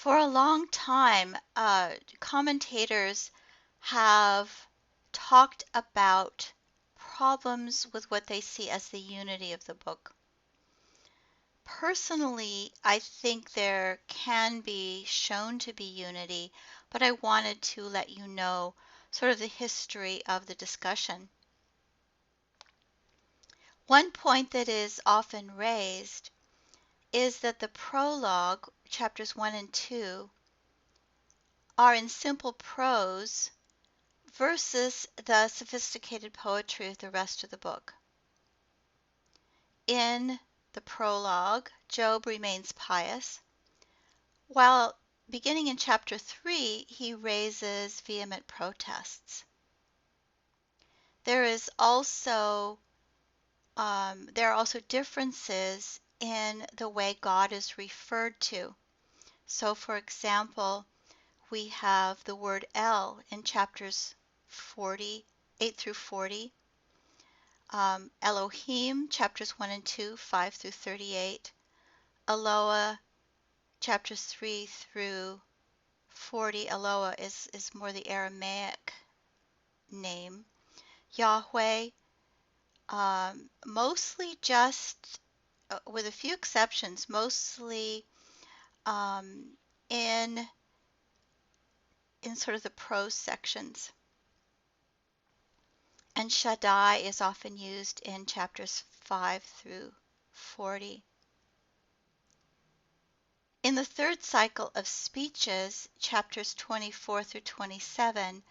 For a long time, commentators have talked about problems with what they see as the unity of the book. Personally, I think there can be shown to be unity, but I wanted to let you know sort of the history of the discussion. One point that is often raised is that the prologue, chapters 1 and 2, are in simple prose versus the sophisticated poetry of the rest of the book. In the prologue, Job remains pious, while beginning in chapter 3, he raises vehement protests. There is also there are also differences in the way God is referred to. So, for example, we have the word El in chapters 8 through 40. Elohim, chapters 1 and 2, 5 through 38. Eloah, chapters 3 through 40. Eloah is more the Aramaic name. Yahweh, mostly just, with a few exceptions, mostly um, in sort of the prose sections. And Shaddai is often used in chapters 5 through 40. In the third cycle of speeches, chapters 24 through 27,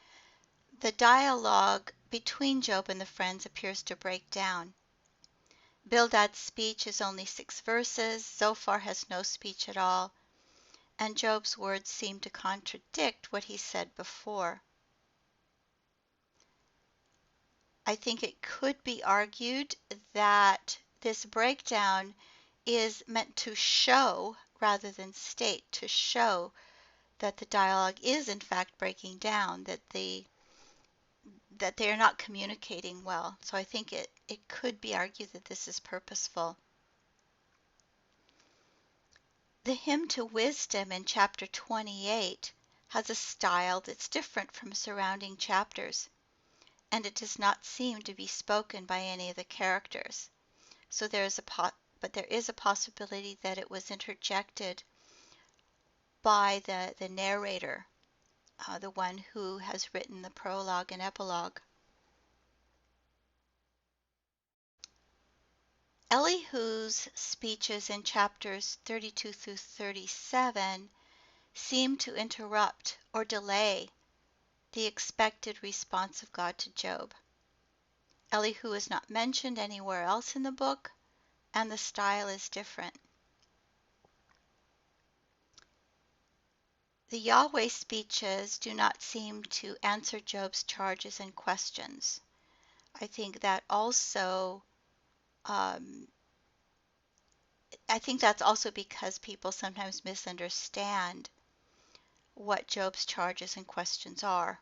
the dialogue between Job and the friends appears to break down. Bildad's speech is only 6 verses, Zophar has no speech at all, and Job's words seem to contradict what he said before. I think it could be argued that this breakdown is meant to show, rather than state, to show that the dialogue is in fact breaking down, that they are not communicating well. So I think it could be argued that this is purposeful. The hymn to wisdom in chapter 28 has a style that's different from surrounding chapters, and it does not seem to be spoken by any of the characters. So there is a possibility that it was interjected by the narrator, the one who has written the prologue and epilogue. Elihu's speeches in chapters 32 through 37 seem to interrupt or delay the expected response of God to Job. Elihu is not mentioned anywhere else in the book, and the style is different. The Yahweh speeches do not seem to answer Job's charges and questions. I think that also I think that's also because people sometimes misunderstand what Job's charges and questions are.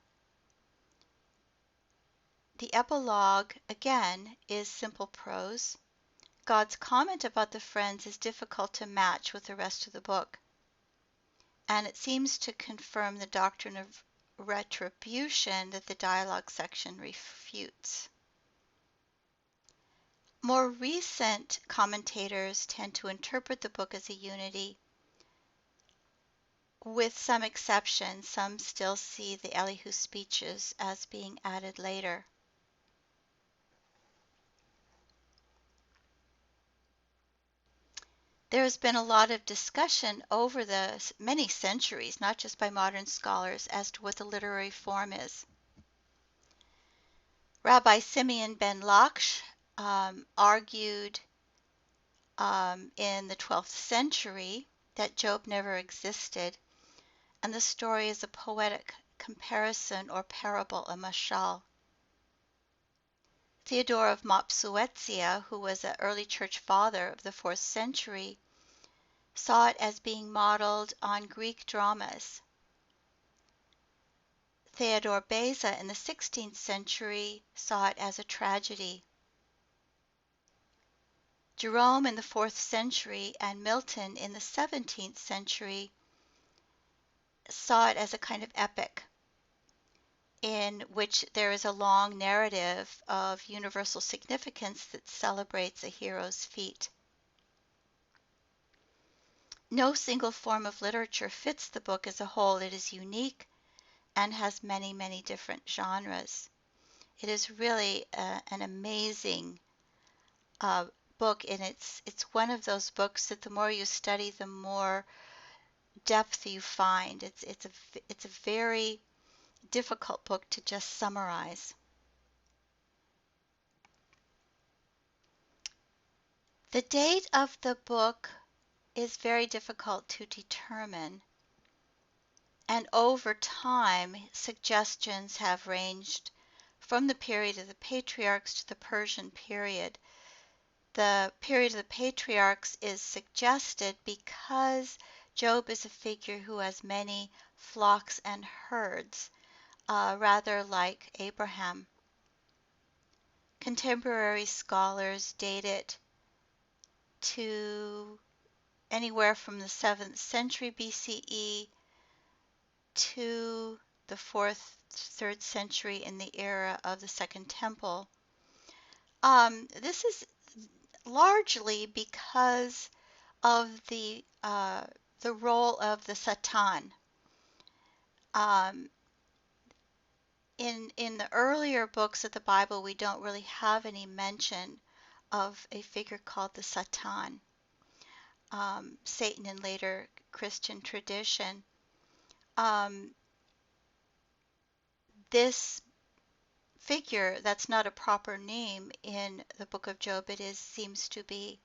The epilogue, again, is simple prose. God's comment about the friends is difficult to match with the rest of the book, and it seems to confirm the doctrine of retribution that the dialogue section refutes. More recent commentators tend to interpret the book as a unity. With some exceptions, some still see the Elihu speeches as being added later. There has been a lot of discussion over the many centuries, not just by modern scholars, as to what the literary form is. Rabbi Simeon ben Laksh argued in the 12th century that Job never existed, and the story is a poetic comparison or parable, a mashal. Theodore of Mopsuestia, who was an early church father of the 4th century, saw it as being modeled on Greek dramas. Theodore Beza in the 16th century saw it as a tragedy. Jerome in the 4th century and Milton in the 17th century saw it as a kind of epic in which there is a long narrative of universal significance that celebrates a hero's feat. No single form of literature fits the book as a whole. It is unique and has many, many different genres. It is really an amazing uh, book, and it's one of those books that the more you study, the more depth you find. It's a very difficult book to just summarize. The date of the book is very difficult to determine, and over time, suggestions have ranged from the period of the patriarchs to the Persian period. The period of the patriarchs is suggested because Job is a figure who has many flocks and herds, rather like Abraham. Contemporary scholars date it to anywhere from the 7th century BCE to the 4th, 3rd century in the era of the Second Temple. This is largely because of the role of the Satan. Um, in the earlier books of the Bible, we don't really have any mention of a figure called the Satan. Satan in later Christian tradition. Um, this figure, that's not a proper name in the book of Job. It is seems to be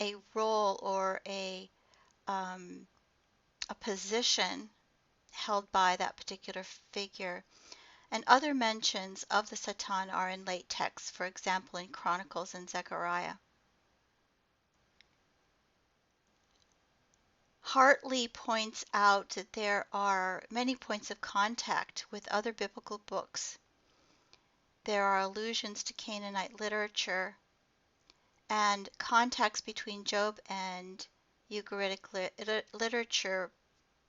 a role or um, a position held by that particular figure. And other mentions of the Satan are in late texts, for example, in Chronicles and Zechariah. Hartley points out that there are many points of contact with other biblical books. There are allusions to Canaanite literature, and contacts between Job and Ugaritic literature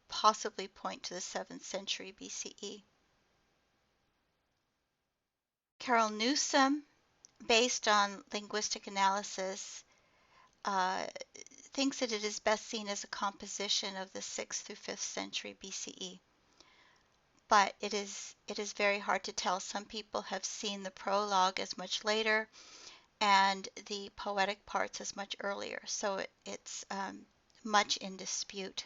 possibly point to the 7th century BCE. Carol Newsom, based on linguistic analysis, uh, thinks that it is best seen as a composition of the 6th through 5th century BCE. But it is very hard to tell. Some people have seen the prologue as much later and the poetic parts as much earlier, so it's much in dispute.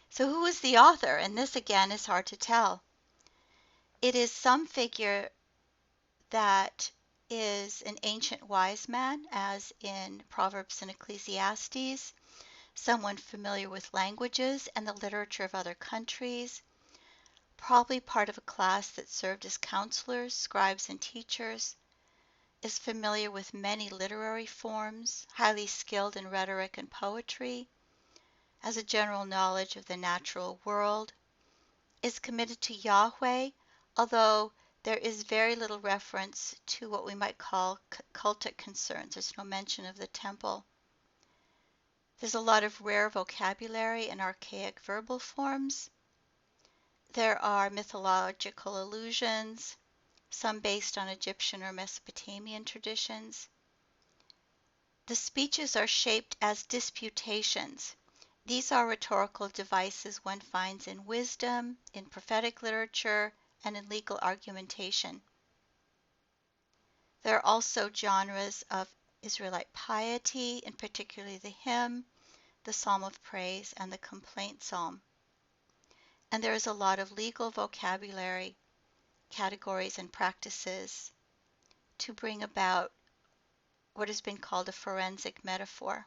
So who is the author? And this again is hard to tell. It is some figure that is an ancient wise man, as in Proverbs and Ecclesiastes, someone familiar with languages and the literature of other countries, probably part of a class that served as counselors, scribes, and teachers, is familiar with many literary forms, highly skilled in rhetoric and poetry, has a general knowledge of the natural world, is committed to Yahweh, although there is very little reference to what we might call cultic concerns. There's no mention of the temple. There's a lot of rare vocabulary and archaic verbal forms. There are mythological allusions, some based on Egyptian or Mesopotamian traditions. The speeches are shaped as disputations. These are rhetorical devices one finds in wisdom, in prophetic literature, and in legal argumentation. There are also genres of Israelite piety, in particularly the hymn, the psalm of praise, and the complaint psalm. And there is a lot of legal vocabulary, categories, and practices to bring about what has been called a forensic metaphor.